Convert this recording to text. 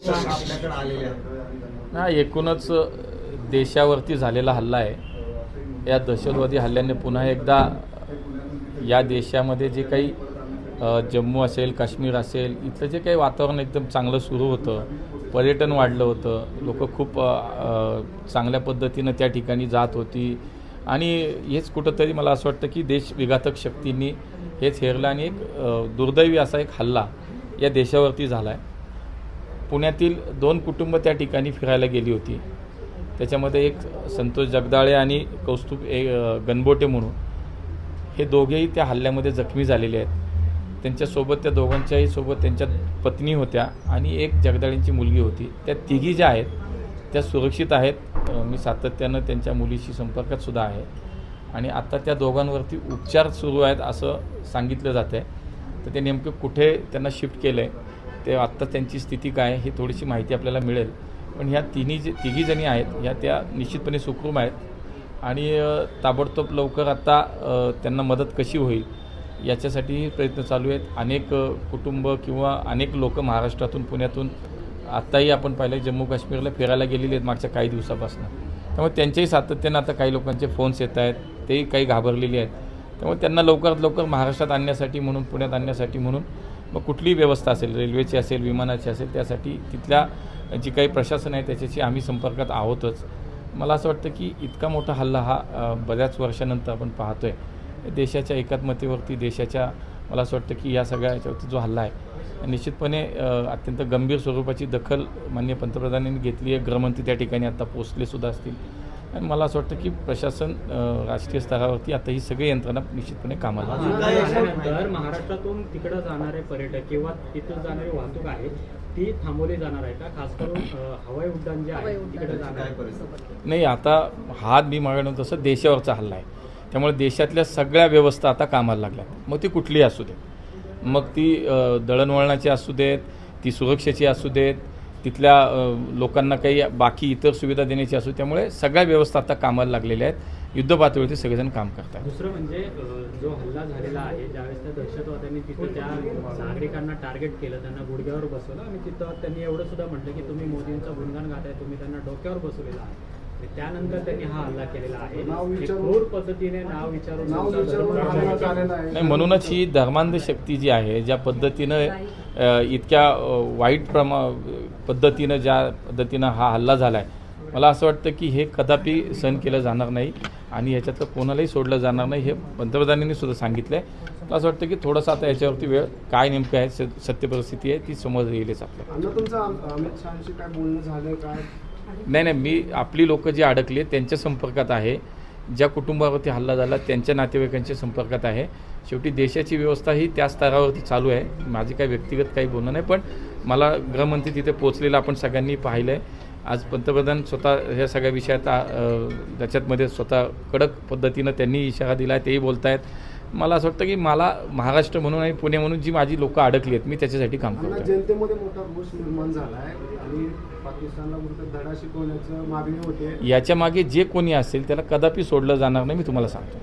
आपल्याकडे आलेले ना एकूणच देशावरती झालेला हल्ला आहे। या दहशतवादी हल्ल्याने पुन्हा एकदा या देशामध्ये जे काही जम्मू असेल, काश्मीर असेल, इथलं जे काही वातावरण एकदम चांगलं सुरू होतं, पर्यटन वाढलं होतं, लोक खूप चांगल्या पद्धतीनं त्या ठिकाणी जात होती आणि हेच कुठंतरी मला असं वाटतं की देश विघातक शक्तींनी हेच हेरलं आणि एक दुर्दैवी असा एक हल्ला या देशावरती झाला आहे। पुण्यातील 2 कुटुंब त्या ठिकाणी फिरायला गेली होती। त्याच्यामध्ये एक संतोष जगदाळे आणि कौस्तुभ गणबोटे म्हणून हे दोघेही त्या हल्ल्यामध्ये जखमी झालेले आहेत। त्यांच्यासोबत त्या दोघांच्याही सोबत त्यांच्या पत्नी होत्या आणि एक जगदाळेंची मुलगी होती। त्या तिघी ज्या आहेत त्या सुरक्षित आहेत। मी सातत्यानं त्यांच्या मुलीशी संपर्कात सुद्धा आहे आणि आता त्या दोघांवरती उपचार सुरू आहेत असं सांगितलं जातं आहे। तर ते नेमकं कुठे त्यांना शिफ्ट केलं आहे, ते आत्ता त्यांची स्थिती काय ही थोडीशी माहिती आपल्याला मिळेल। पण ह्या तिघी जणी आहेत ह्या त्या निश्चितपणे सुखरूप आहेत आणि ताबडतोब लवकर आता त्यांना मदत कशी होईल याच्यासाठी प्रयत्न चालू आहेत। अनेक कुटुंब किंवा अनेक लोक महाराष्ट्रातून, पुण्यातून आत्ताही आपण पाहिलं जम्मू काश्मीरला फिरायला गेलेले आहेत मागच्या काही दिवसापासून। त्यामुळे त्यांच्याही सातत्यानं आता काही लोकांचे फोन्स येत आहेत, तेही काही घाबरलेले आहेत। त्यामुळे त्यांना लवकरात लवकर महाराष्ट्रात आणण्यासाठी म्हणून, पुण्यात आणण्यासाठी म्हणून मग कुठलीही व्यवस्था असेल, रेल्वेची असेल, विमानाची असेल, त्यासाठी तिथल्या जी काही प्रशासन आहे त्याच्याशी आम्ही संपर्कात आहोतच। मला असं वाटतं की इतका मोठा हल्ला हा बऱ्याच वर्षानंतर आपण पाहतो आहे। देशाच्या एकात्मतेवरती, देशाच्या, मला असं वाटतं की या सगळ्या याच्यावरती जो हल्ला आहे निश्चितपणे अत्यंत गंभीर स्वरूपाची दखल माननीय पंतप्रधानांनी घेतली आहे। गृहमंत्री त्या ठिकाणी आता पोहोचले सुद्धा असतील आणि मला असं वाटतं की प्रशासन राष्ट्रीय स्तरावरती आता ही सगळी यंत्रणा निश्चितपणे कामाला तर महाराष्ट्रातून तिकडे जाणारे पर्यटक किंवा तिथून जाणारी वाहतूक आहे ती थांबवली जाणार आहे का? खास करून हवाई उड्डाण जे आहे तिकडे जाणार नाही। आता हा मी मागणं तसं देशावरचा हल्ला आहे, त्यामुळे देशातल्या सगळ्या व्यवस्था आता कामाला लागल्या। मग ती कुठलीही असू देत, मग ती दळणवळणाची असू देत, ती सुरक्षेची असू देत, तिथल्या लोकांना काही बाकी इतर सुविधा देण्याची असू। त्यामुळे सगळ्या व्यवस्था आता कामाला लागलेल्या आहेत। युद्धपातळीवरती सगळेजण काम करतात। दुसरं म्हणजे जो हल्ला झालेला आहे, ज्यावेळेस त्या दहशतवाद्यांनी तिथं त्या नागरिकांना टार्गेट केलं, त्यांना गुडघ्यावर बसवलं आणि तिथं त्यांनी एवढं सुद्धा म्हटलं की तुम्ही मोदींचा गुणगान गाताय, तुम्ही त्यांना डोक्यावर बसवलेला आहे। त्यानंतर त्यांनी हा हल्ला केलेला आहे। क्रूर पद्धतीने नाव विचारून नाही, म्हणूनच ही धर्मांध शक्ती जी आहे, ज्या पद्धतीनं इतक्या वाईट पद्धतीनं ज्या पद्धतीनं हा हल्ला झाला आहे, मला असं वाटतं की हे कदापि सहन केलं जाणार नाही आणि ह्याच्यातलं कोणालाही सोडलं जाणार नाही, हे पंतप्रधानांनी सुद्धा सांगितलं आहे। मला असं वाटतं की थोडंसं आता याच्यावरती वेळ काय नेमकं आहे, सत्य परिस्थिती आहे ती समोर येईलच आपल्याला। नाही, मी आपली लोक जी अडकली त्यांच्या संपर्कात आहे, ज्या कुटुंबावरती हल्ला झाला त्यांच्या नातेवाईकांच्या संपर्कात आहे। शेवटी देशाची व्यवस्था ही त्या स्तरावरती चालू आहे। माझी काही व्यक्तिगत काही बोलणं नाही, पण मला गृहमंत्री तिथे पोहोचलेलं आपण सगळ्यांनी पाहिलं आहे। आज पंतप्रधान स्वतः ह्या सगळ्या विषयात त्याच्यातमध्ये स्वतः कडक पद्धतीनं त्यांनी इशारा दिला आहे, तेही बोलत आहेत। मला असं वाटतं की मला महाराष्ट्र म्हणून आणि पुणे म्हणून जी माझी लोक अडकली आहेत मी त्याच्यासाठी काम करतो। जनतेमध्ये मोठा रोष निर्माण झाला आहे आणि पाकिस्तानला धडा शिकवण्याचं मागणी होते। याच्या मागे जे कोणी असेल त्याला कदापि सोडलं जाणार नाही, मी तुम्हाला सांगतो।